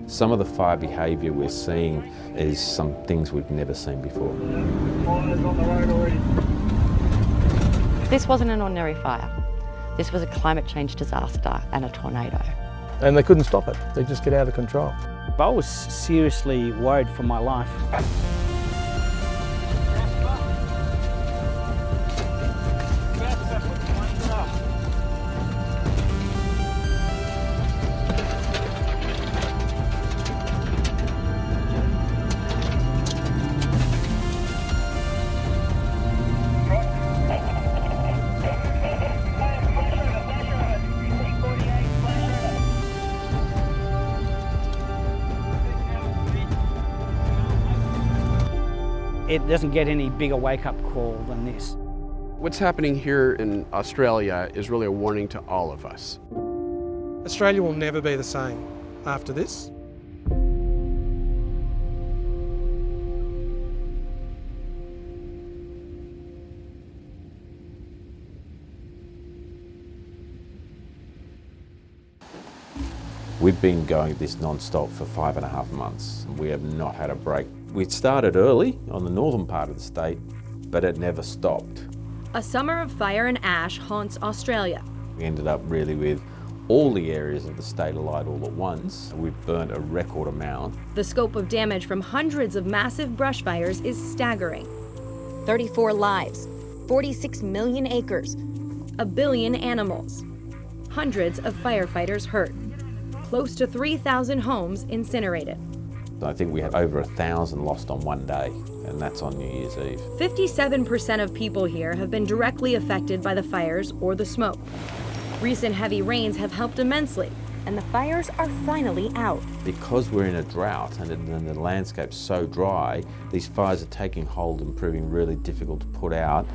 Some of the fire behaviour we're seeing is some things we've never seen before. This wasn't an ordinary fire. This was a climate change disaster and a tornado. And they couldn't stop it. They just get out of control. I was seriously worried for my life. It doesn't get any bigger wake-up call than this. What's happening here in Australia is really a warning to all of us. Australia will never be the same after this. We've been going this non-stop for 5.5 months. We have not had a break. We started early on the northern part of the state, but it never stopped. A summer of fire and ash haunts Australia. We ended up really with all the areas of the state alight all at once. We've burnt a record amount. The scope of damage from hundreds of massive brush fires is staggering. 34 lives, 46 million acres, 1 billion animals. Hundreds of firefighters hurt. Close to 3,000 homes incinerated. I think we had over 1,000 lost on one day, and that's on New Year's Eve. 57% of people here have been directly affected by the fires or the smoke. Recent heavy rains have helped immensely, and the fires are finally out. Because we're in a drought and the landscape's so dry, these fires are taking hold and proving really difficult to put out.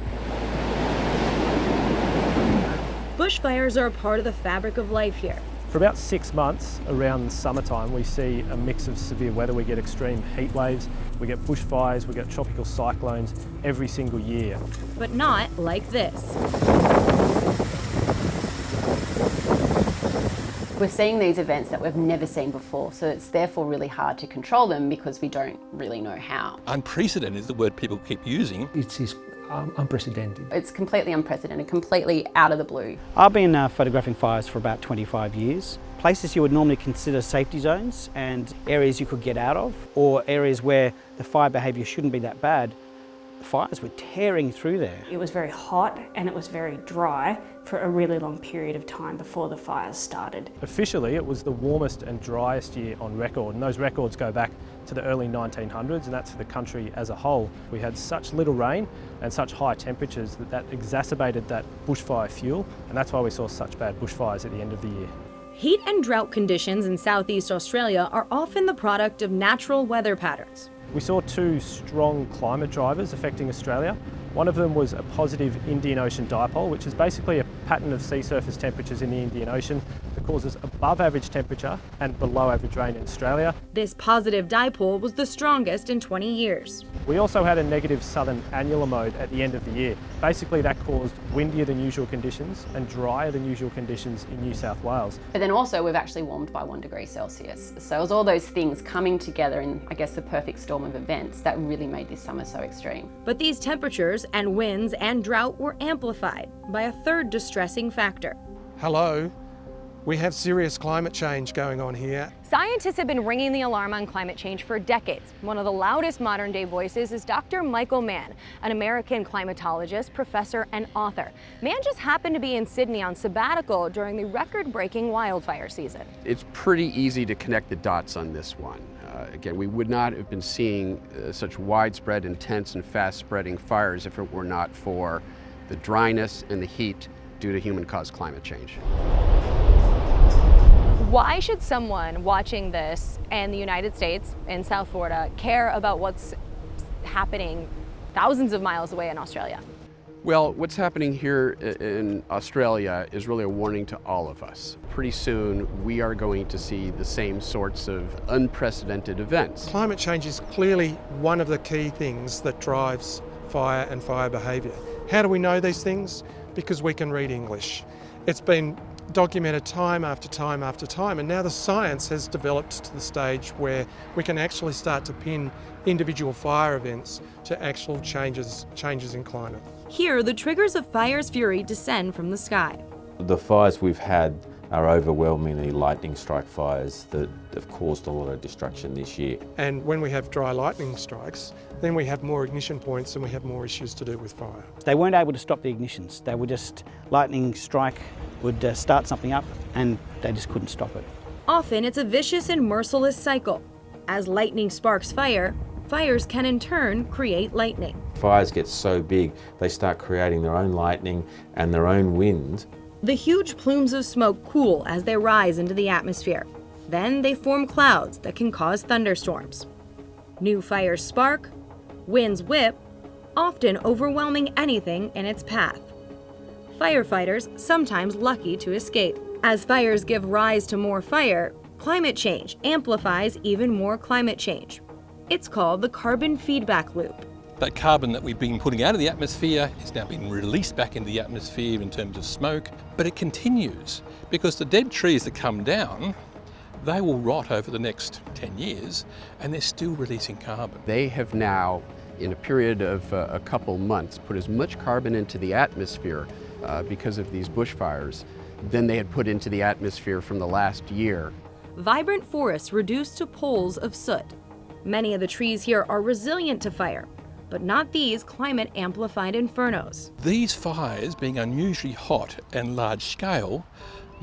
Bushfires are a part of the fabric of life here. For about 6 months around the summertime, we see a mix of severe weather. We get extreme heat waves, we get bushfires, we get tropical cyclones every single year. But not like this. We're seeing these events that we've never seen before, so it's therefore really hard to control them because we don't really know how. Unprecedented is the word people keep using. It's unprecedented. It's completely unprecedented, completely out of the blue. I've been photographing fires for about 25 years. Places you would normally consider safety zones and areas you could get out of, or areas where the fire behaviour shouldn't be that bad, the fires were tearing through there. It was very hot and it was very dry for a really long period of time before the fires started. Officially, it was the warmest and driest year on record, and those records go back to the early 1900s, and that's for the country as a whole. We had such little rain and such high temperatures that exacerbated that bushfire fuel, and that's why we saw such bad bushfires at the end of the year. Heat and drought conditions in Southeast Australia are often the product of natural weather patterns. We saw two strong climate drivers affecting Australia. One of them was a positive Indian Ocean dipole, which is basically a pattern of sea surface temperatures in the Indian Ocean that causes above average temperature and below average rain in Australia. This positive dipole was the strongest in 20 years. We also had a negative southern annular mode at the end of the year. Basically that caused windier than usual conditions and drier than usual conditions in New South Wales. But then also we've actually warmed by 1 degree Celsius. So it was all those things coming together in, I guess, the perfect storm of events that really made this summer so extreme. But these temperatures and winds and drought were amplified by a third distressing factor. Hello, we have serious climate change going on here. Scientists have been ringing the alarm on climate change for decades. One of the loudest modern-day voices is Dr. Michael Mann, an American climatologist, professor, and author. Mann just happened to be in Sydney on sabbatical during the record-breaking wildfire season. It's pretty easy to connect the dots on this one. Again, we would not have been seeing such widespread, intense, and fast-spreading fires if it were not for the dryness and the heat due to human-caused climate change. Why should someone watching this in the United States, in South Florida, care about what's happening thousands of miles away in Australia? Well, what's happening here in Australia is really a warning to all of us. Pretty soon, we are going to see the same sorts of unprecedented events. Climate change is clearly one of the key things that drives fire and fire behaviour. How do we know these things? Because we can read English. It's been documented time after time after time, and now the science has developed to the stage where we can actually start to pin individual fire events to actual changes in climate. Here, the triggers of fire's fury descend from the sky. The fires we've had are overwhelmingly lightning strike fires that have caused a lot of destruction this year. And when we have dry lightning strikes, then we have more ignition points and we have more issues to do with fire. They weren't able to stop the ignitions. They were just, lightning strike would start something up and they just couldn't stop it. Often it's a vicious and merciless cycle. As lightning sparks fire, fires can in turn create lightning. Fires get so big, they start creating their own lightning and their own wind. The huge plumes of smoke cool as they rise into the atmosphere. Then they form clouds that can cause thunderstorms. New fires spark, winds whip, often overwhelming anything in its path. Firefighters sometimes lucky to escape. As fires give rise to more fire, climate change amplifies even more climate change. It's called the carbon feedback loop. That carbon that we've been putting out of the atmosphere is now being released back into the atmosphere in terms of smoke, but it continues because the dead trees that come down, they will rot over the next 10 years and they're still releasing carbon. They have now, in a period of a couple months, put as much carbon into the atmosphere because of these bushfires than they had put into the atmosphere from the last year. Vibrant forests reduced to pools of soot. Many of the trees here are resilient to fire, but not these climate-amplified infernos. These fires, being unusually hot and large scale,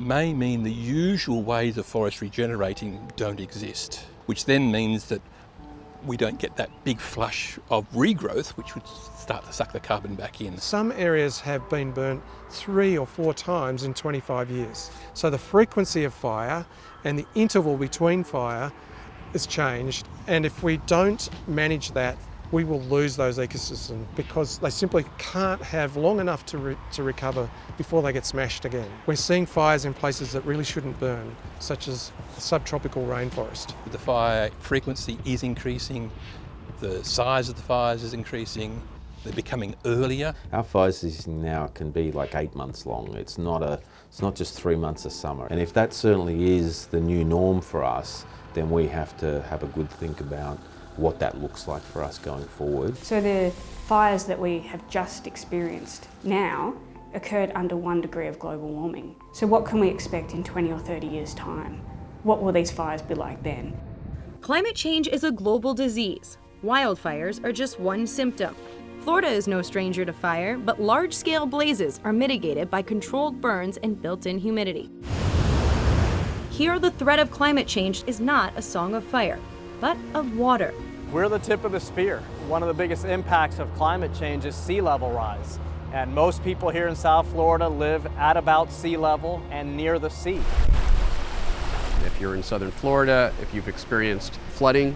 may mean the usual ways of forest regenerating don't exist, which then means that we don't get that big flush of regrowth, which would start to suck the carbon back in. Some areas have been burnt 3 or 4 times in 25 years. So the frequency of fire and the interval between fire is changed, and if we don't manage that, we will lose those ecosystems because they simply can't have long enough to recover before they get smashed again. We're seeing fires in places that really shouldn't burn, such as the subtropical rainforest. The fire frequency is increasing, the size of the fires is increasing, they're becoming earlier. Our fire season now can be like 8 months long. It's not just 3 months of summer. And if that certainly is the new norm for us, then we have to have a good think about what that looks like for us going forward. So the fires that we have just experienced now occurred under 1 degree of global warming. So what can we expect in 20 or 30 years' time? What will these fires be like then? Climate change is a global disease. Wildfires are just one symptom. Florida is no stranger to fire, but large-scale blazes are mitigated by controlled burns and built-in humidity. Here, the threat of climate change is not a song of fire, but of water. We're the tip of the spear. One of the biggest impacts of climate change is sea level rise. And most people here in South Florida live at about sea level and near the sea. If you're in southern Florida, if you've experienced flooding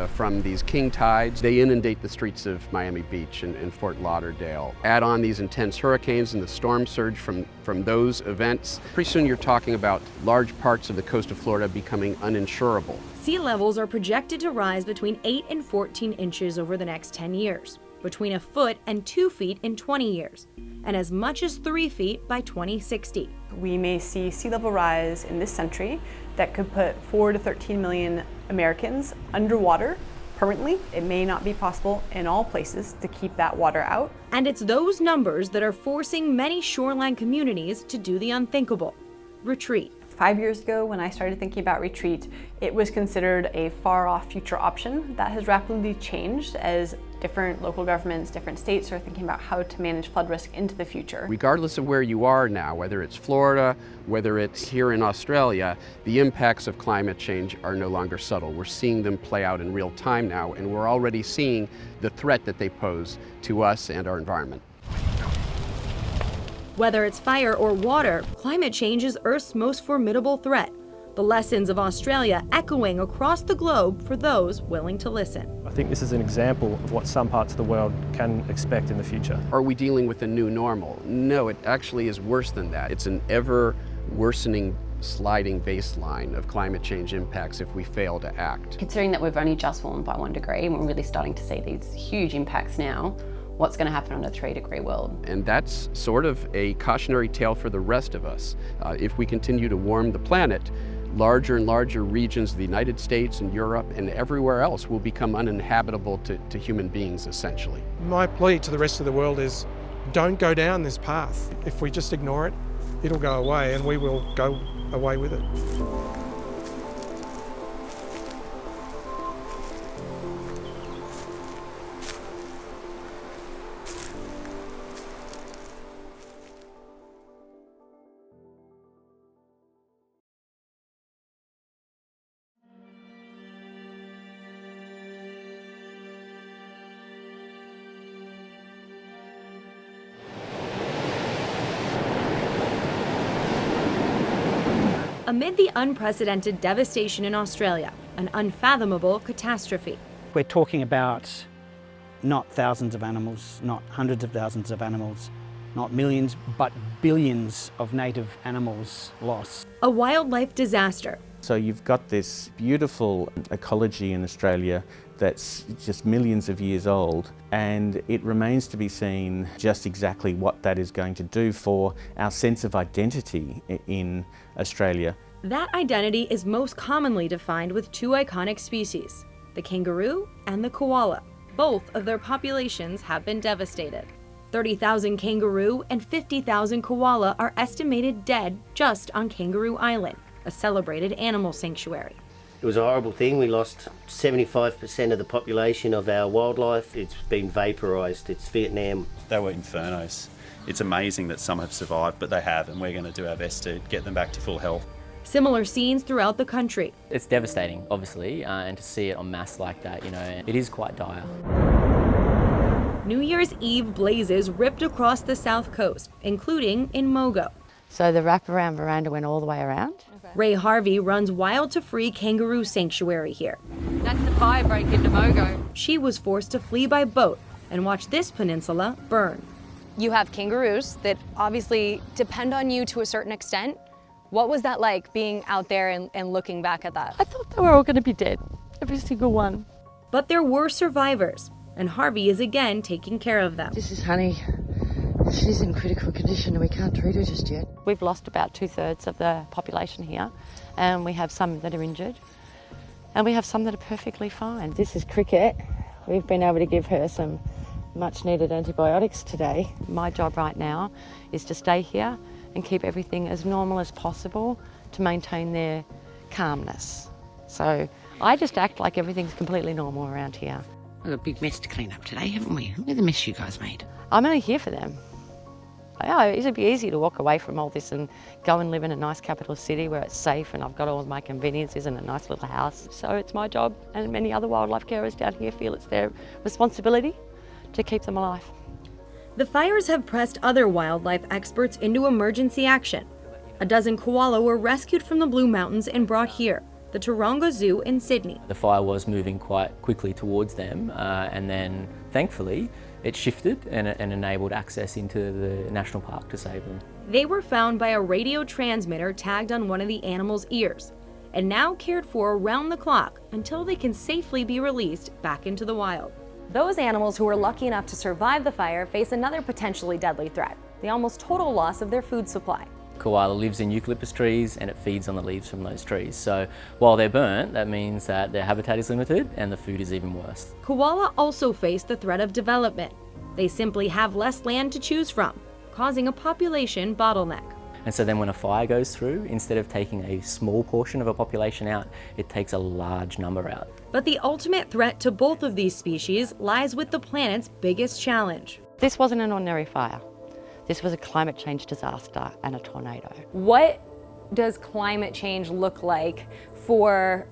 from these king tides, they inundate the streets of Miami Beach and Fort Lauderdale. Add on these intense hurricanes and the storm surge from those events, pretty soon you're talking about large parts of the coast of Florida becoming uninsurable. Sea levels are projected to rise between 8 and 14 inches over the next 10 years, between 1 foot and 2 feet in 20 years, and as much as 3 feet by 2060. We may see sea level rise in this century that could put 4 to 13 million Americans underwater permanently. It may not be possible in all places to keep that water out. And it's those numbers that are forcing many shoreline communities to do the unthinkable: retreat. 5 years ago, when I started thinking about retreat, it was considered a far-off future option. That has rapidly changed as different local governments, different states are thinking about how to manage flood risk into the future. Regardless of where you are now, whether it's Florida, whether it's here in Australia, the impacts of climate change are no longer subtle. We're seeing them play out in real time now, and we're already seeing the threat that they pose to us and our environment. Whether it's fire or water, climate change is Earth's most formidable threat. The lessons of Australia echoing across the globe for those willing to listen. I think this is an example of what some parts of the world can expect in the future. Are we dealing with a new normal? No, it actually is worse than that. It's an ever worsening sliding baseline of climate change impacts if we fail to act. Considering that we've only just warmed by 1 degree and we're really starting to see these huge impacts now, what's going to happen on a 3-degree world. And that's sort of a cautionary tale for the rest of us. If we continue to warm the planet, larger and larger regions of the United States and Europe and everywhere else will become uninhabitable to human beings, essentially. My plea to the rest of the world is don't go down this path. If we just ignore it, it'll go away and we will go away with it. Amid the unprecedented devastation in Australia, an unfathomable catastrophe. We're talking about not thousands of animals, not hundreds of thousands of animals, not millions, but billions of native animals lost. A wildlife disaster. So you've got this beautiful ecology in Australia that's just millions of years old, and it remains to be seen just exactly what that is going to do for our sense of identity in Australia. That identity is most commonly defined with two iconic species, the kangaroo and the koala. Both of their populations have been devastated. 30,000 kangaroo and 50,000 koala are estimated dead just on Kangaroo Island, a celebrated animal sanctuary. It was a horrible thing. We lost 75% of the population of our wildlife. It's been vaporised. It's Vietnam. They were infernos. It's amazing that some have survived, but they have, and we're going to do our best to get them back to full health. Similar scenes throughout the country. It's devastating, obviously, and to see it en masse like that, it is quite dire. New Year's Eve blazes ripped across the south coast, including in Mogo. So the wraparound veranda went all the way around. Ray Harvey runs Wild to Free Kangaroo Sanctuary here. That's the fire break into Mogo. She was forced to flee by boat and watch this peninsula burn. You have kangaroos that obviously depend on you to a certain extent. What was that like, being out there and looking back at that? I thought they were all going to be dead, every single one. But there were survivors, and Harvey is again taking care of them. This is Honey. She's in critical condition and we can't treat her just yet. We've lost about 2/3 of the population here, and we have some that are injured, and we have some that are perfectly fine. This is Cricket. We've been able to give her some much needed antibiotics today. My job right now is to stay here and keep everything as normal as possible to maintain their calmness. So I just act like everything's completely normal around here. We've got a big mess to clean up today, haven't we? Look at the mess you guys made. I'm only here for them. Yeah, it'd be easy to walk away from all this and go and live in a nice capital city where it's safe and I've got all of my conveniences and a nice little house. So it's my job, and many other wildlife carers down here feel it's their responsibility to keep them alive. The fires have pressed other wildlife experts into emergency action. A dozen koala were rescued from the Blue Mountains and brought here, the Taronga Zoo in Sydney. The fire was moving quite quickly towards them, and then thankfully it shifted and enabled access into the national park to save them. They were found by a radio transmitter tagged on one of the animal's ears, and now cared for around the clock until they can safely be released back into the wild. Those animals who were lucky enough to survive the fire face another potentially deadly threat, the almost total loss of their food supply. Koala lives in eucalyptus trees and it feeds on the leaves from those trees. So while they're burnt, that means that their habitat is limited and the food is even worse. Koala also face the threat of development. They simply have less land to choose from, causing a population bottleneck. And so then when a fire goes through, instead of taking a small portion of a population out, it takes a large number out. But the ultimate threat to both of these species lies with the planet's biggest challenge. This wasn't an ordinary fire. This was a climate change disaster and a tornado. What does climate change look like for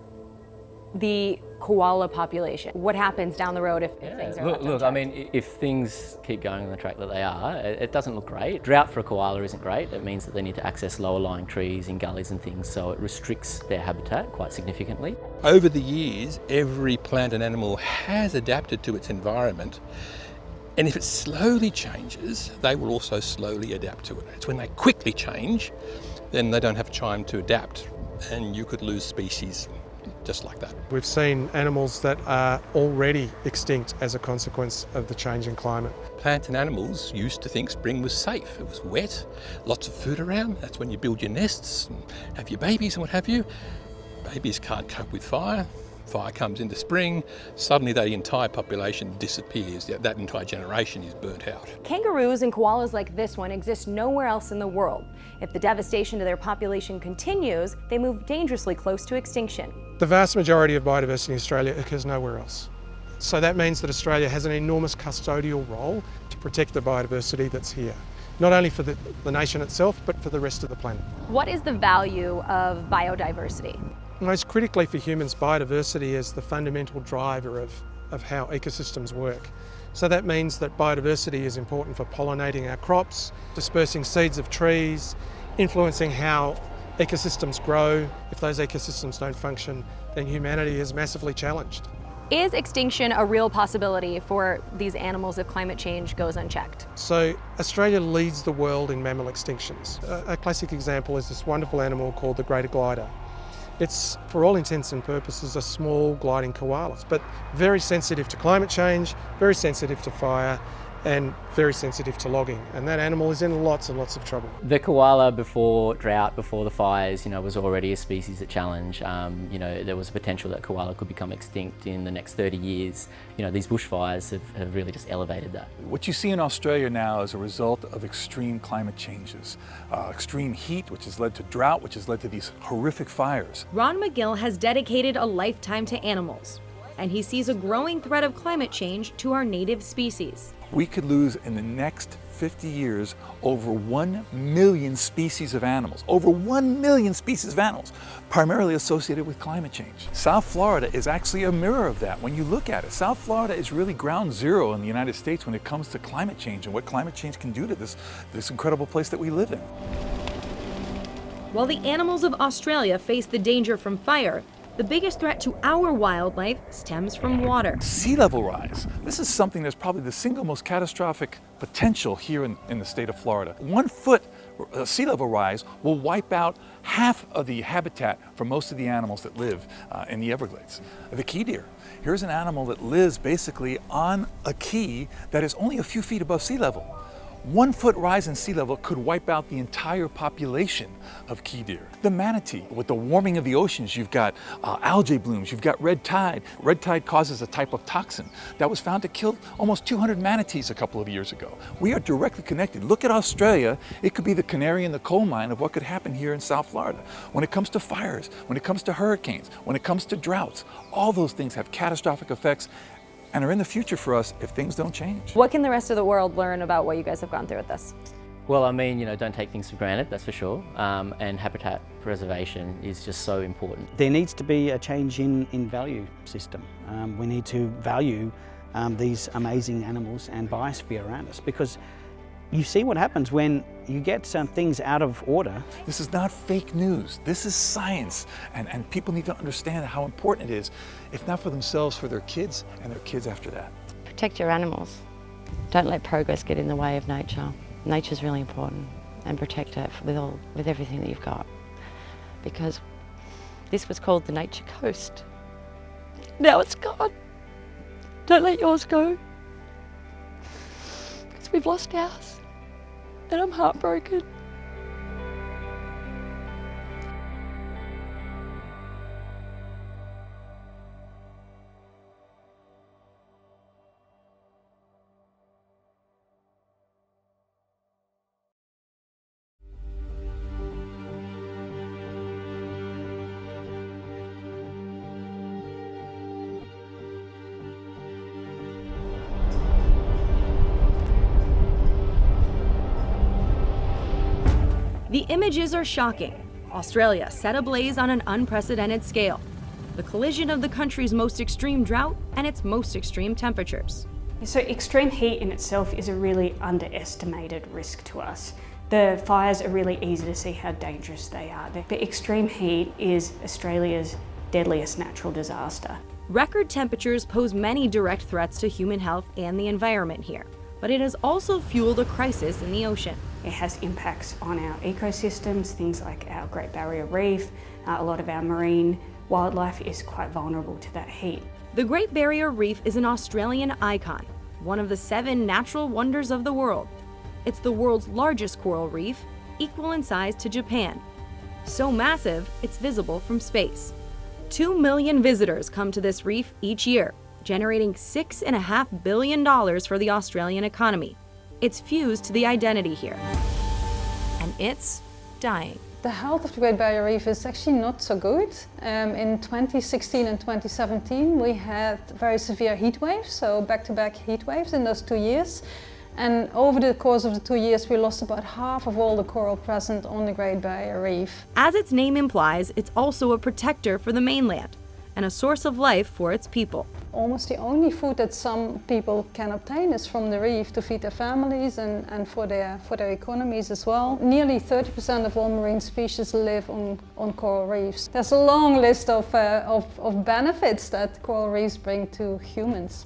the koala population? What happens down the road if things are Look, I mean, if things keep going on the track that they are, it doesn't look great. Drought for a koala isn't great. It means that they need to access lower lying trees in gullies and things, so it restricts their habitat quite significantly. Over the years, every plant and animal has adapted to its environment. And if it slowly changes, they will also slowly adapt to it. It's when they quickly change, then they don't have time to adapt, and you could lose species just like that. We've seen animals that are already extinct as a consequence of the change in climate. Plants and animals used to think spring was safe. It was wet, lots of food around. That's when you build your nests and have your babies and what have you. Babies can't cope with fire. Fire comes into spring, suddenly the entire population disappears. That entire generation is burnt out. Kangaroos and koalas like this one exist nowhere else in the world. If the devastation to their population continues, they move dangerously close to extinction. The vast majority of biodiversity in Australia occurs nowhere else. So that means that Australia has an enormous custodial role to protect the biodiversity that's here. Not only for the nation itself, but for the rest of the planet. What is the value of biodiversity? Most critically for humans, biodiversity is the fundamental driver of how ecosystems work. So that means that biodiversity is important for pollinating our crops, dispersing seeds of trees, influencing how ecosystems grow. If those ecosystems don't function, then humanity is massively challenged. Is extinction a real possibility for these animals if climate change goes unchecked? So Australia leads the world in mammal extinctions. A classic example is this wonderful animal called the greater glider. It's, for all intents and purposes, a small gliding koala, but very sensitive to climate change, very sensitive to fire, and very sensitive to logging. And that animal is in lots and lots of trouble. The koala before drought, before the fires, was already a species at challenge. There was a potential that koala could become extinct in the next 30 years. These bushfires have really just elevated that. What you see in Australia now is a result of extreme climate changes. Extreme heat, which has led to drought, which has led to these horrific fires. Ron McGill has dedicated a lifetime to animals, and he sees a growing threat of climate change to our native species. We could lose in the next 50 years over 1 million species of animals, over 1 million species of animals, primarily associated with climate change. South Florida is actually a mirror of that. When you look at it, South Florida is really ground zero in the United States when it comes to climate change and what climate change can do to this incredible place that we live in. While the animals of Australia face the danger from fire, the biggest threat to our wildlife stems from water. Sea level rise. This is something that's probably the single most catastrophic potential here in the state of Florida. 1 foot sea level rise will wipe out half of the habitat for most of the animals that live in the Everglades. The key deer. Here's an animal that lives basically on a key that is only a few feet above sea level. 1 foot rise in sea level could wipe out the entire population of key deer. The manatee, with the warming of the oceans, you've got algae blooms, you've got red tide. Red tide causes a type of toxin that was found to kill almost 200 manatees a couple of years ago. We are directly connected. Look at Australia. It could be the canary in the coal mine of what could happen here in South Florida. When it comes to fires, when it comes to hurricanes, when it comes to droughts, all those things have catastrophic effects and are in the future for us if things don't change. What can the rest of the world learn about what you guys have gone through with this? Well, don't take things for granted, that's for sure. And habitat preservation is just so important. There needs to be a change in value system. We need to value these amazing animals and biosphere around us, because you see what happens when you get some things out of order. This is not fake news. This is science. And people need to understand how important it is, if not for themselves, for their kids and their kids after that. Protect your animals. Don't let progress get in the way of nature. Nature's really important, and protect it with everything that you've got. Because this was called the Nature Coast. Now it's gone. Don't let yours go. Because we've lost ours. And I'm heartbroken. The images are shocking. Australia set ablaze on an unprecedented scale. The collision of the country's most extreme drought and its most extreme temperatures. So extreme heat in itself is a really underestimated risk to us. The fires are really easy to see how dangerous they are. The extreme heat is Australia's deadliest natural disaster. Record temperatures pose many direct threats to human health and the environment here, but it has also fueled a crisis in the ocean. It has impacts on our ecosystems, things like our Great Barrier Reef, a lot of our marine wildlife is quite vulnerable to that heat. The Great Barrier Reef is an Australian icon, one of the 7 natural wonders of the world. It's the world's largest coral reef, equal in size to Japan. So massive, it's visible from space. 2 million visitors come to this reef each year, generating $6.5 billion for the Australian economy. It's fused to the identity here. And it's dying. The health of the Great Barrier Reef is actually not so good. In 2016 and 2017 we had very severe heat waves, so back-to-back heat waves in those 2 years. And over the course of the 2 years we lost about half of all the coral present on the Great Barrier Reef. As its name implies, it's also a protector for the mainland and a source of life for its people. Almost the only food that some people can obtain is from the reef to feed their families and for their economies as well. Nearly 30% of all marine species live on coral reefs. There's a long list of benefits that coral reefs bring to humans.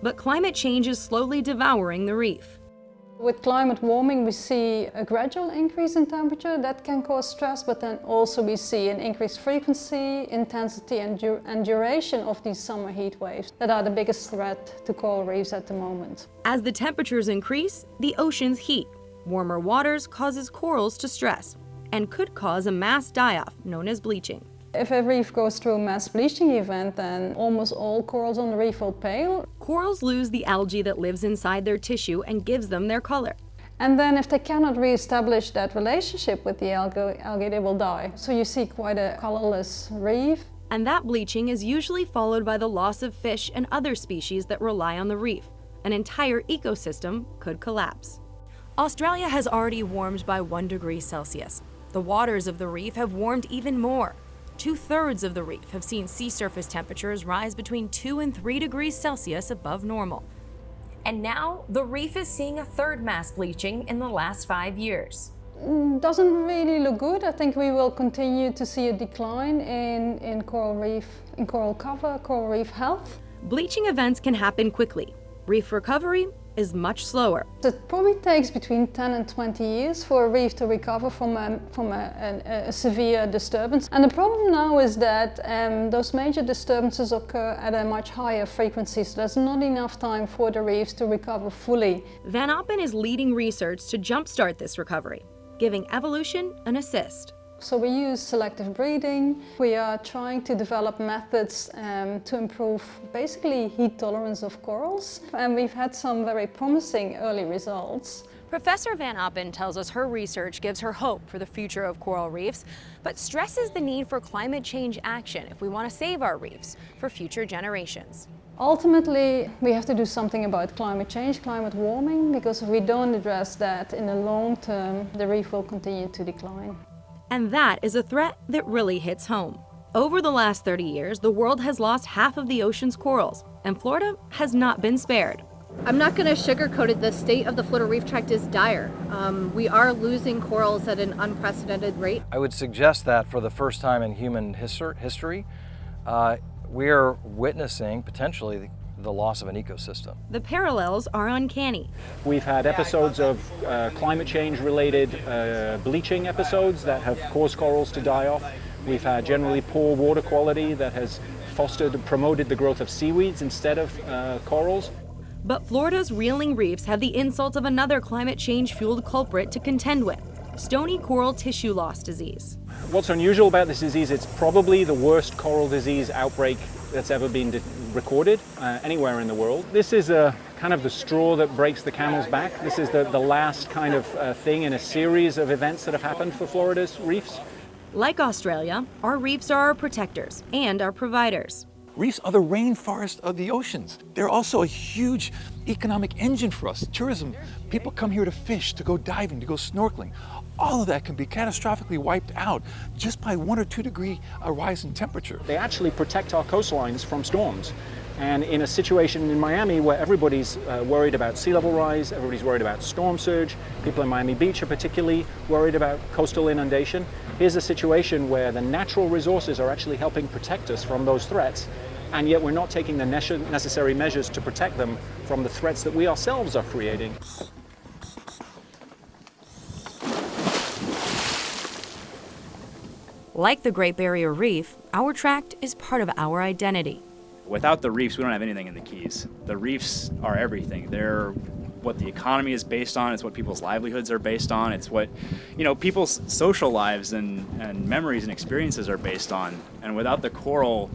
But climate change is slowly devouring the reef. With climate warming we see a gradual increase in temperature that can cause stress, but then also we see an increased frequency, intensity and duration of these summer heat waves that are the biggest threat to coral reefs at the moment. As the temperatures increase, the oceans heat. Warmer waters causes corals to stress and could cause a mass die-off known as bleaching. If a reef goes through a mass bleaching event, then almost all corals on the reef will pale. Corals lose the algae that lives inside their tissue and gives them their color. And then if they cannot re-establish that relationship with the algae, they will die. So you see quite a colorless reef. And that bleaching is usually followed by the loss of fish and other species that rely on the reef. An entire ecosystem could collapse. Australia has already warmed by 1 degree Celsius. The waters of the reef have warmed even more. 2/3 of the reef have seen sea surface temperatures rise between 2 and 3 degrees Celsius above normal. And now, the reef is seeing a 3rd mass bleaching in the last 5 years. Doesn't really look good. I think we will continue to see a decline in coral reef, in coral cover, coral reef health. Bleaching events can happen quickly. Reef recovery is much slower. It probably takes between 10 and 20 years for a reef to recover from a severe disturbance. And the problem now is that those major disturbances occur at a much higher frequency, so there's not enough time for the reefs to recover fully. Van Oppen is leading research to jumpstart this recovery, giving evolution an assist. So we use selective breeding. We are trying to develop methods to improve basically heat tolerance of corals. And we've had some very promising early results. Professor Van Oppen tells us her research gives her hope for the future of coral reefs, but stresses the need for climate change action if we want to save our reefs for future generations. Ultimately, we have to do something about climate change, climate warming, because if we don't address that in the long term, the reef will continue to decline. And that is a threat that really hits home. Over the last 30 years, the world has lost half of the ocean's corals, and Florida has not been spared. I'm not going to sugarcoat it. The state of the Florida Reef Tract is dire. We are losing corals at an unprecedented rate. I would suggest that for the first time in human history, we are witnessing potentially the loss of an ecosystem. The parallels are uncanny. We've had episodes of climate change related bleaching episodes that have caused corals to die off. We've had generally poor water quality that has promoted the growth of seaweeds instead of corals. But Florida's reeling reefs have the insult of another climate change fueled culprit to contend with: stony coral tissue loss disease. What's unusual about this disease, it's probably the worst coral disease outbreak that's ever been recorded anywhere in the world. This is kind of the straw that breaks the camel's back. This is the last kind of thing in a series of events that have happened for Florida's reefs. Like Australia, our reefs are our protectors and our providers. Reefs are the rainforest of the oceans. They're also a huge economic engine for us. Tourism, people come here to fish, to go diving, to go snorkeling. All of that can be catastrophically wiped out just by 1 or 2 degree rise in temperature. They actually protect our coastlines from storms. And in a situation in Miami where everybody's worried about sea level rise, everybody's worried about storm surge, people in Miami Beach are particularly worried about coastal inundation, here's a situation where the natural resources are actually helping protect us from those threats, and yet we're not taking the necessary measures to protect them from the threats that we ourselves are creating. Like the Great Barrier Reef, our tract is part of our identity. Without the reefs, we don't have anything in the Keys. The reefs are everything. They're what the economy is based on. It's what people's livelihoods are based on. It's what, people's social lives and memories and experiences are based on. And without the coral,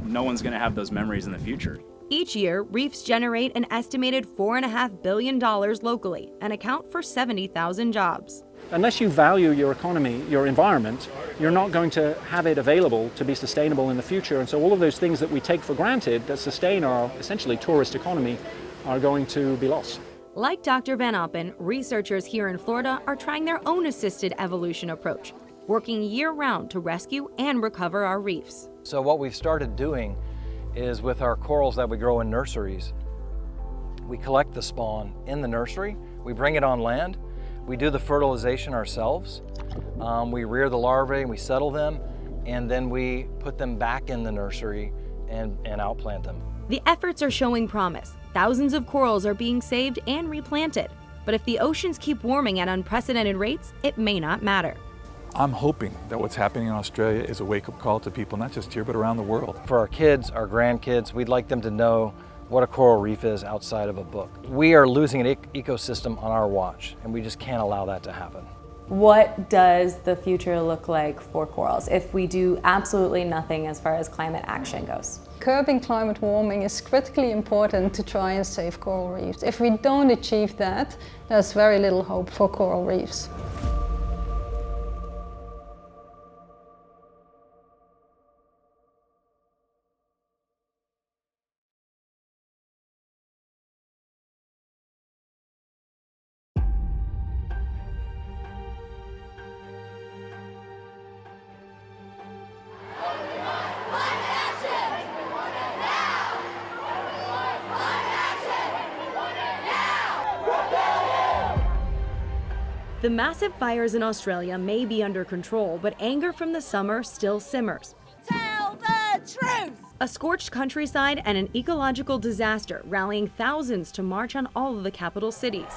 no one's going to have those memories in the future. Each year, reefs generate an estimated $4.5 billion locally and account for 70,000 jobs. Unless you value your economy, your environment, you're not going to have it available to be sustainable in the future. And so all of those things that we take for granted that sustain our essentially tourist economy are going to be lost. Like Dr. Van Oppen, researchers here in Florida are trying their own assisted evolution approach, working year-round to rescue and recover our reefs. So what we've started doing is with our corals that we grow in nurseries, we collect the spawn in the nursery, we bring it on land, we do the fertilization ourselves, we rear the larvae, we settle them, and then we put them back in the nursery and outplant them. The efforts are showing promise. Thousands of corals are being saved and replanted. But if the oceans keep warming at unprecedented rates, it may not matter. I'm hoping that what's happening in Australia is a wake-up call to people, not just here, but around the world. For our kids, our grandkids, we'd like them to know what a coral reef is outside of a book. We are losing an ecosystem on our watch, and we just can't allow that to happen. What does the future look like for corals if we do absolutely nothing as far as climate action goes? Curbing climate warming is critically important to try and save coral reefs. If we don't achieve that, there's very little hope for coral reefs. The massive fires in Australia may be under control, but anger from the summer still simmers. Tell the truth! A scorched countryside and an ecological disaster, rallying thousands to march on all of the capital cities.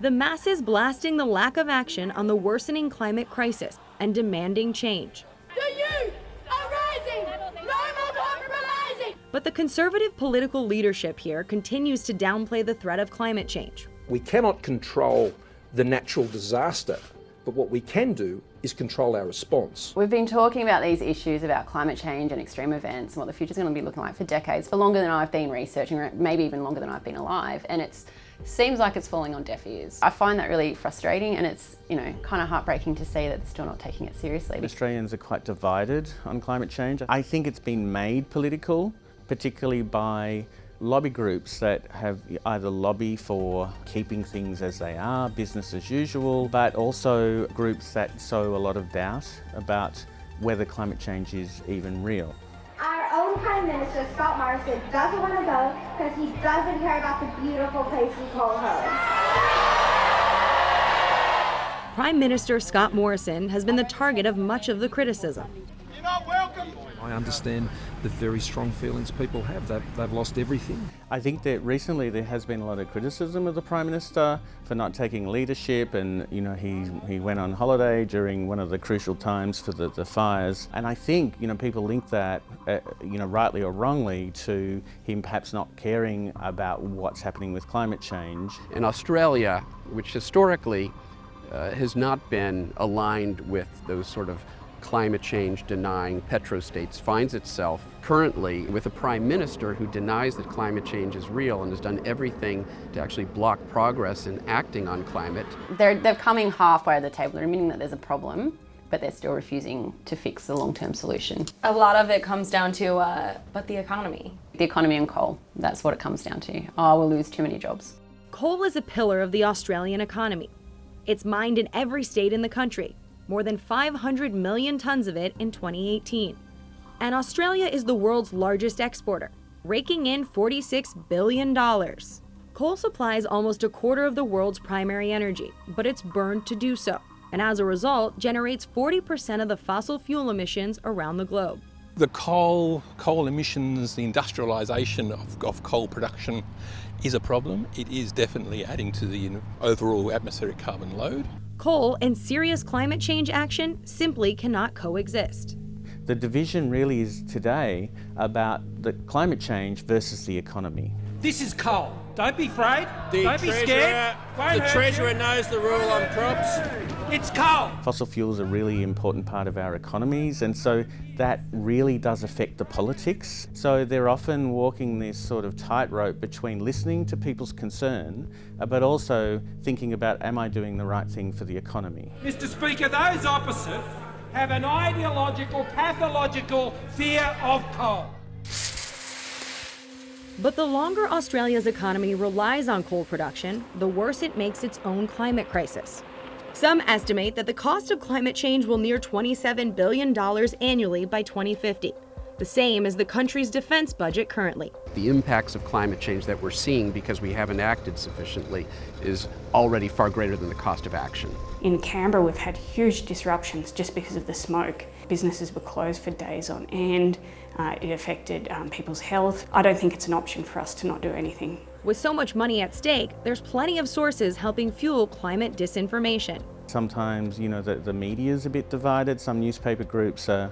The masses blasting the lack of action on the worsening climate crisis and demanding change. The youth are rising! No more compromising! But the conservative political leadership here continues to downplay the threat of climate change. We cannot control the natural disaster, but what we can do is control our response. We've been talking about these issues about climate change and extreme events and what the future's going to be looking like for decades, for longer than I've been researching, or maybe even longer than I've been alive, and it seems like it's falling on deaf ears. I find that really frustrating, and it's kind of heartbreaking to see that they're still not taking it seriously. Australians are quite divided on climate change. I think it's been made political, particularly by lobby groups that have either lobby for keeping things as they are, business as usual, but also groups that sow a lot of doubt about whether climate change is even real. Our own Prime Minister, Scott Morrison, doesn't want to go because he doesn't care about the beautiful place we call home. Prime Minister Scott Morrison has been the target of much of the criticism. You're not welcome! I understand the very strong feelings people have. They've lost everything. I think that recently there has been a lot of criticism of the Prime Minister for not taking leadership, and he went on holiday during one of the crucial times for the fires. And I think people link that rightly or wrongly to him perhaps not caring about what's happening with climate change. In Australia, which historically has not been aligned with those sort of climate change denying petrostates, finds itself currently with a prime minister who denies that climate change is real and has done everything to actually block progress in acting on climate. They're coming halfway to the table. They're admitting that there's a problem, but they're still refusing to fix the long-term solution. A lot of it comes down to, but the economy. The economy and coal, that's what it comes down to. Oh, we'll lose too many jobs. Coal is a pillar of the Australian economy. It's mined in every state in the country, more than 500 million tons of it in 2018. And Australia is the world's largest exporter, raking in $46 billion. Coal supplies almost a quarter of the world's primary energy, but it's burned to do so, and as a result, generates 40% of the fossil fuel emissions around the globe. The coal emissions, the industrialisation of coal production is a problem. It is definitely adding to the overall atmospheric carbon load. Coal and serious climate change action simply cannot coexist. The division really is today about the climate change versus the economy. This is coal. Don't be afraid. The Don't be scared. The Treasurer knows the rule on crops. It's coal. Fossil fuels are a really important part of our economies, and so that really does affect the politics. So they're often walking this sort of tightrope between listening to people's concern, but also thinking about, am I doing the right thing for the economy? Mr. Speaker, those opposite have an ideological, pathological fear of coal. But the longer Australia's economy relies on coal production, the worse it makes its own climate crisis. Some estimate that the cost of climate change will near $27 billion annually by 2050, the same as the country's defense budget currently. The impacts of climate change that we're seeing because we haven't acted sufficiently is already far greater than the cost of action. In Canberra, we've had huge disruptions just because of the smoke. Businesses were closed for days on end. It affected people's health. I don't think it's an option for us to not do anything. With so much money at stake, there's plenty of sources helping fuel climate disinformation. Sometimes, the media is a bit divided. Some newspaper groups are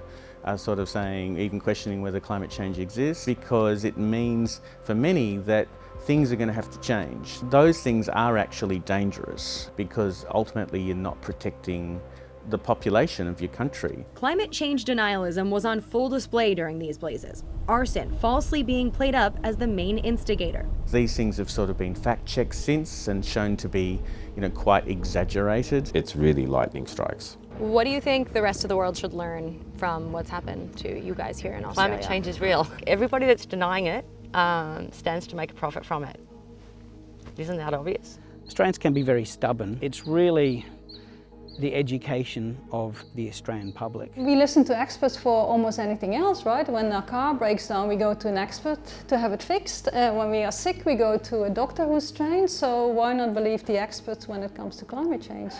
sort of saying, even questioning whether climate change exists, because it means for many that things are going to have to change. Those things are actually dangerous because ultimately you're not protecting the population of your country. Climate change denialism was on full display during these blazes. Arson falsely being played up as the main instigator. These things have sort of been fact-checked since and shown to be, quite exaggerated. It's really lightning strikes. What do you think the rest of the world should learn from what's happened to you guys here in Australia? Climate change is real. Everybody that's denying it stands to make a profit from it. Isn't that obvious? Australians can be very stubborn. It's really the education of the Australian public. We listen to experts for almost anything else, right? When our car breaks down, we go to an expert to have it fixed. When we are sick, we go to a doctor who's trained. So why not believe the experts when it comes to climate change?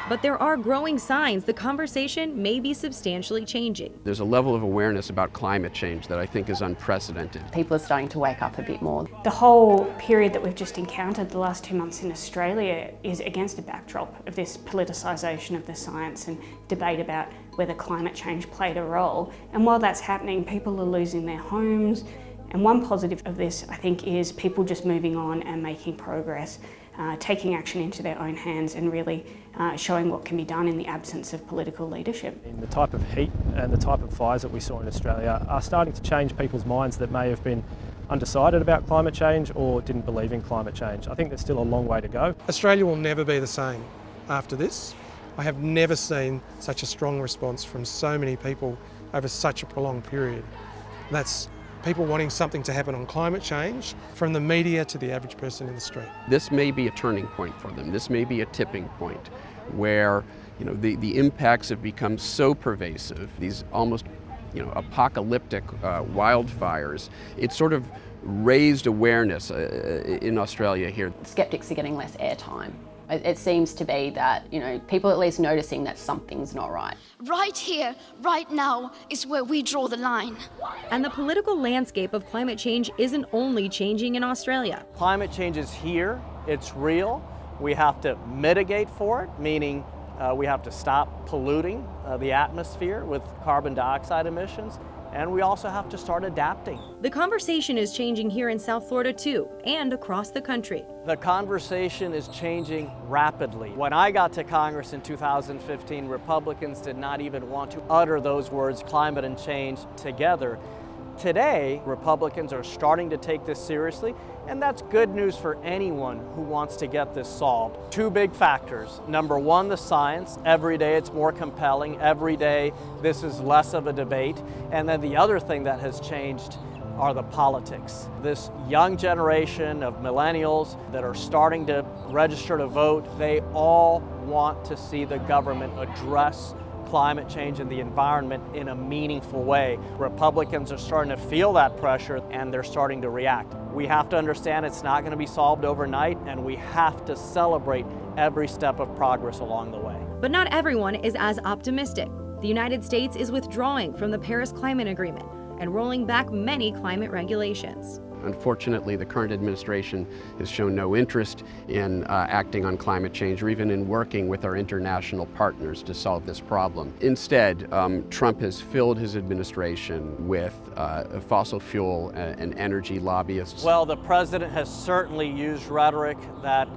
But there are growing signs the conversation may be substantially changing. There's a level of awareness about climate change that I think is unprecedented. People are starting to wake up a bit more. The whole period that we've just encountered the last 2 months in Australia is against a backdrop of this politicisation of the science and debate about whether climate change played a role. And while that's happening, people are losing their homes. And one positive of this, I think, is people just moving on and making progress, taking action into their own hands and really showing what can be done in the absence of political leadership. The type of heat and the type of fires that we saw in Australia are starting to change people's minds that may have been undecided about climate change or didn't believe in climate change. I think there's still a long way to go. Australia will never be the same after this. I have never seen such a strong response from so many people over such a prolonged period. That's people wanting something to happen on climate change, from the media to the average person in the street. This may be a turning point for them. This may be a tipping point where the impacts have become so pervasive, these almost apocalyptic wildfires. It sort of raised awareness in Australia here. Skeptics are getting less airtime. It seems to be that, people at least noticing that something's not right. Right here, right now, is where we draw the line. And the political landscape of climate change isn't only changing in Australia. Climate change is here, it's real. We have to mitigate for it, meaning we have to stop polluting the atmosphere with carbon dioxide emissions. And we also have to start adapting. The conversation is changing here in South Florida too, and across the country. The conversation is changing rapidly. When I got to Congress in 2015, Republicans did not even want to utter those words, climate and change, together. Today, Republicans are starting to take this seriously, and that's good news for anyone who wants to get this solved. Two big factors. Number one, the science. Every day it's more compelling. Every day this is less of a debate. And then the other thing that has changed are the politics. This young generation of millennials that are starting to register to vote, they all want to see the government address climate change and the environment in a meaningful way. Republicans are starting to feel that pressure and they're starting to react. We have to understand it's not going to be solved overnight, and we have to celebrate every step of progress along the way. But not everyone is as optimistic. The United States is withdrawing from the Paris Climate Agreement. and rolling back many climate regulations. Unfortunately, the current administration has shown no interest in acting on climate change or even in working with our international partners to solve this problem. Instead, Trump has filled his administration with fossil fuel and energy lobbyists. Well, the president has certainly used rhetoric that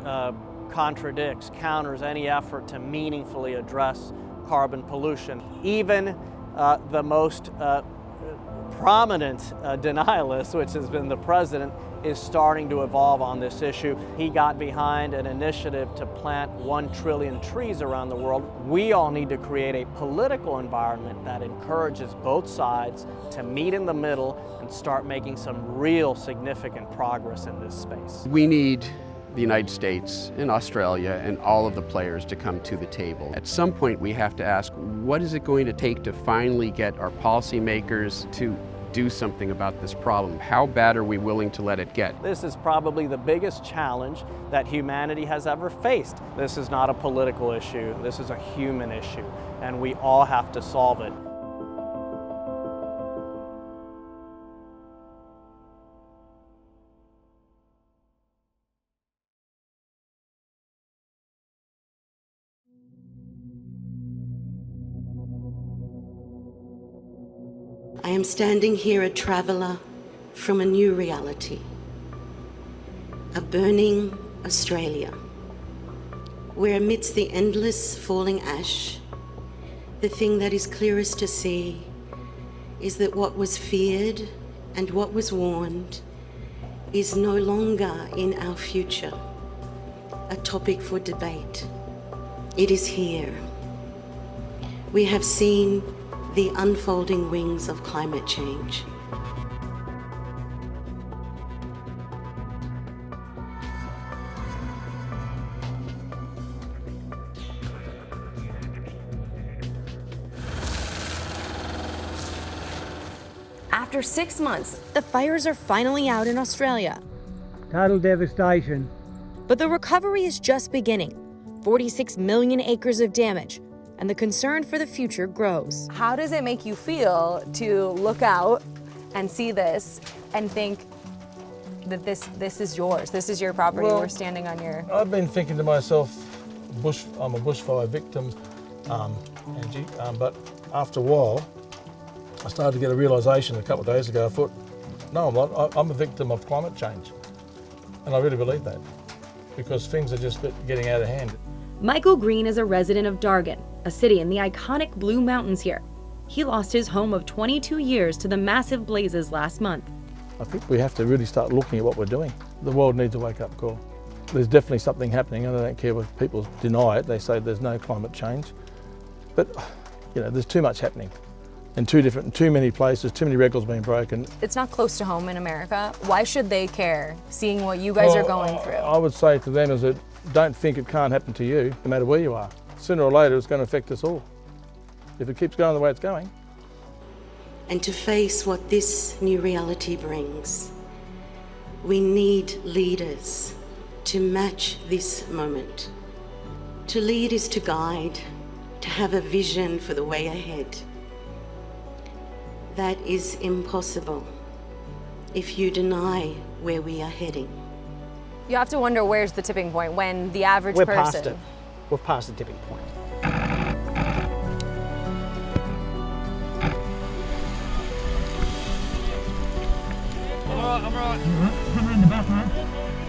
contradicts, counters any effort to meaningfully address carbon pollution. Even the most prominent denialist, which has been the president, is starting to evolve on this issue. He got behind an initiative to plant 1 trillion trees around the world. We all need to create a political environment that encourages both sides to meet in the middle and start making some real significant progress in this space. We need the United States and Australia and all of the players to come to the table. At some point we have to ask, what is it going to take to finally get our policymakers to do something about this problem? How bad are we willing to let it get? This is probably the biggest challenge that humanity has ever faced. This is not a political issue, this is a human issue, and we all have to solve it. I am standing here a traveller from a new reality, a burning Australia, where amidst the endless falling ash, the thing that is clearest to see is that what was feared and what was warned is no longer in our future a topic for debate. It is here. We have seen the unfolding wings of climate change. After 6 months, the fires are finally out in Australia. Total devastation. But the recovery is just beginning. 46 million acres of damage, and the concern for the future grows. How does it make you feel to look out and see this and think that this is yours, this is your property, Well, we're standing on your... I've been thinking to myself, I'm a bushfire victim, Angie, but after a while, I started to get a realisation a couple of days ago. I thought, no, I'm not. I'm a victim of climate change. And I really believe that, because things are just getting out of hand. Michael Green is a resident of Dargan, a city in the iconic Blue Mountains here. He lost his home of 22 years to the massive blazes last month. I think we have to really start looking at what we're doing. The world needs a wake-up call. There's definitely something happening, and I don't care if people deny it. They say there's no climate change. But, you know, there's too much happening. In too many places, too many records being broken. It's not close to home in America. Why should they care, seeing what you guys are going through? I would say to them is that don't think it can't happen to you, no matter where you are. Sooner or later, it's going to affect us all, if it keeps going the way it's going. And to face what this new reality brings, we need leaders to match this moment. To lead is to guide, to have a vision for the way ahead. That is impossible if you deny where we are heading. You have to wonder, where's the tipping point when the average We're person... past it. We're past the tipping point. I'm right. Come around the back, mate.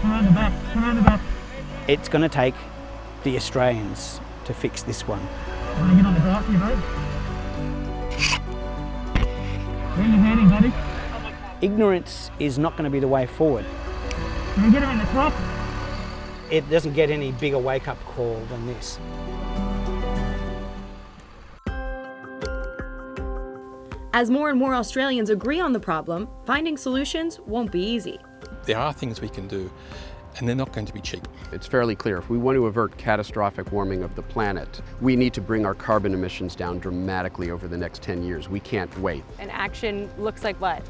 Come around the back. Come around the back. It's going to take the Australians to fix this one. Want to get on the grass here, mate? Where are you heading, buddy? Ignorance is not going to be the way forward. Can we get him in the crop? It doesn't get any bigger wake-up call than this. As more and more Australians agree on the problem, finding solutions won't be easy. There are things we can do, and they're not going to be cheap. It's fairly clear, if we want to avert catastrophic warming of the planet, we need to bring our carbon emissions down dramatically over the next 10 years. We can't wait. And action looks like what?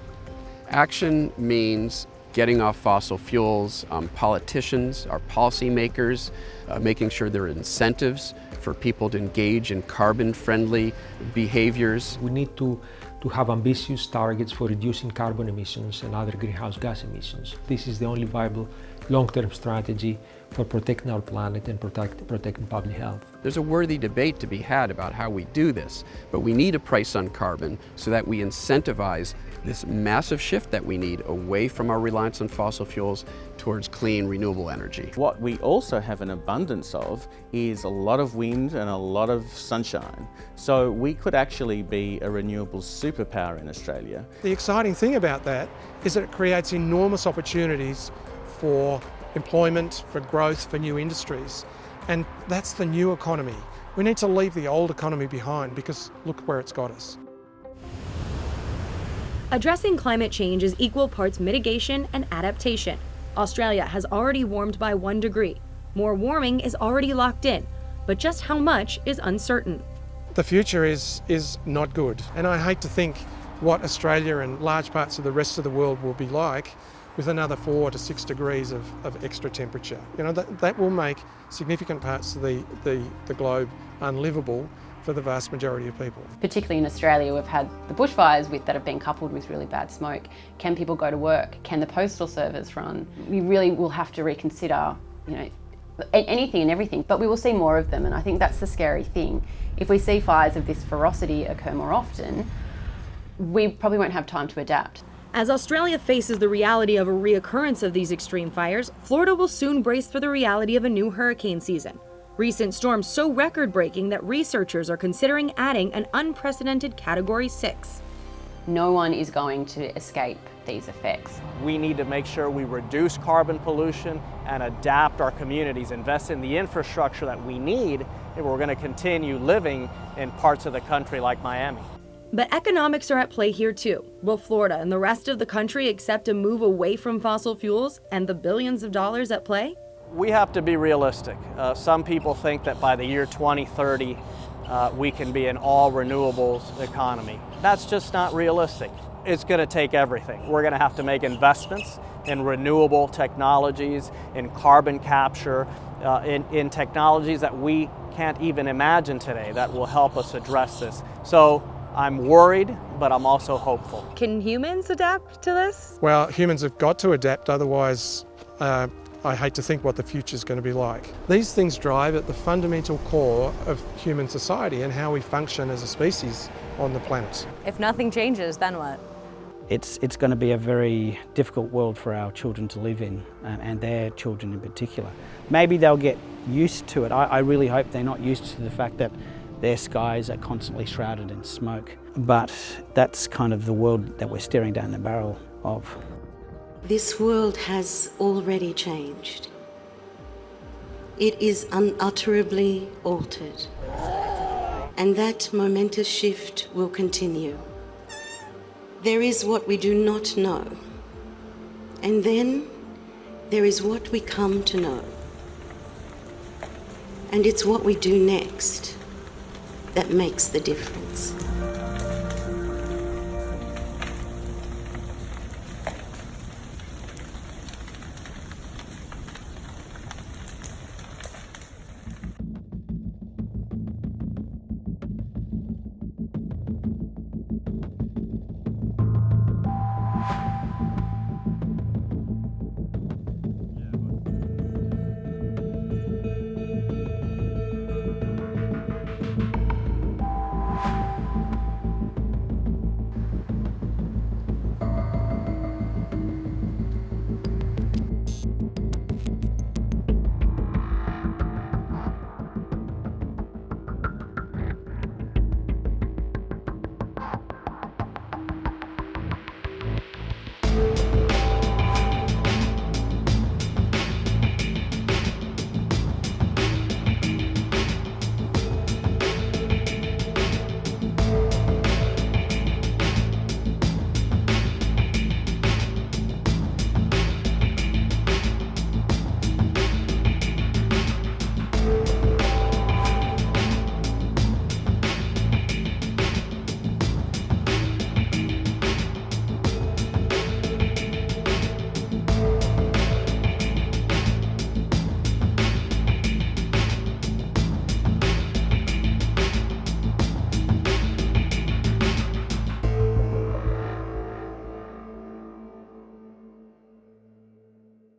Action means getting off fossil fuels, politicians, our policymakers, making sure there are incentives for people to engage in carbon-friendly behaviors. We need to to have ambitious targets for reducing carbon emissions and other greenhouse gas emissions. This is the only viable long-term strategy for protecting our planet and protecting public health. There's a worthy debate to be had about how we do this, but we need a price on carbon so that we incentivize this massive shift that we need away from our reliance on fossil fuels towards clean, renewable energy. What we also have an abundance of is a lot of wind and a lot of sunshine. So we could actually be a renewable superpower in Australia. The exciting thing about that is that it creates enormous opportunities for employment, for growth, for new industries. And that's the new economy. We need to leave the old economy behind because look where it's got us. Addressing climate change is equal parts mitigation and adaptation. Australia has already warmed by 1 degree. More warming is already locked in, but just how much is uncertain. The future is not good, and I hate to think what Australia and large parts of the rest of the world will be like with another 4 to 6 degrees of extra temperature. You know, that will make significant parts of the globe unlivable for the vast majority of people. Particularly in Australia, we've had the bushfires that have been coupled with really bad smoke. Can people go to work? Can the postal service run? We really will have to reconsider, you know, anything and everything, but we will see more of them, and I think that's the scary thing. If we see fires of this ferocity occur more often, we probably won't have time to adapt. As Australia faces the reality of a reoccurrence of these extreme fires, Florida will soon brace for the reality of a new hurricane season. Recent storms so record-breaking that researchers are considering adding an unprecedented Category 6. No one is going to escape these effects. We need to make sure we reduce carbon pollution and adapt our communities, invest in the infrastructure that we need if we're going to continue living in parts of the country like Miami. But economics are at play here too. Will Florida and the rest of the country accept a move away from fossil fuels and the billions of dollars at play? We have to be realistic. Some people think that by the year 2030, we can be an all renewables economy. That's just not realistic. It's going to take everything. We're going to have to make investments in renewable technologies, in carbon capture, in technologies that we can't even imagine today that will help us address this. So I'm worried, but I'm also hopeful. Can humans adapt to this? Well, humans have got to adapt, otherwise I hate to think what the future is going to be like. These things drive at the fundamental core of human society and how we function as a species on the planet. If nothing changes, then what? It's going to be a very difficult world for our children to live in, and their children in particular. Maybe they'll get used to it. I really hope they're not used to the fact that their skies are constantly shrouded in smoke. But that's kind of the world that we're staring down the barrel of. This world has already changed. It is unutterably altered. And that momentous shift will continue. There is what we do not know. And then there is what we come to know. And it's what we do next that makes the difference.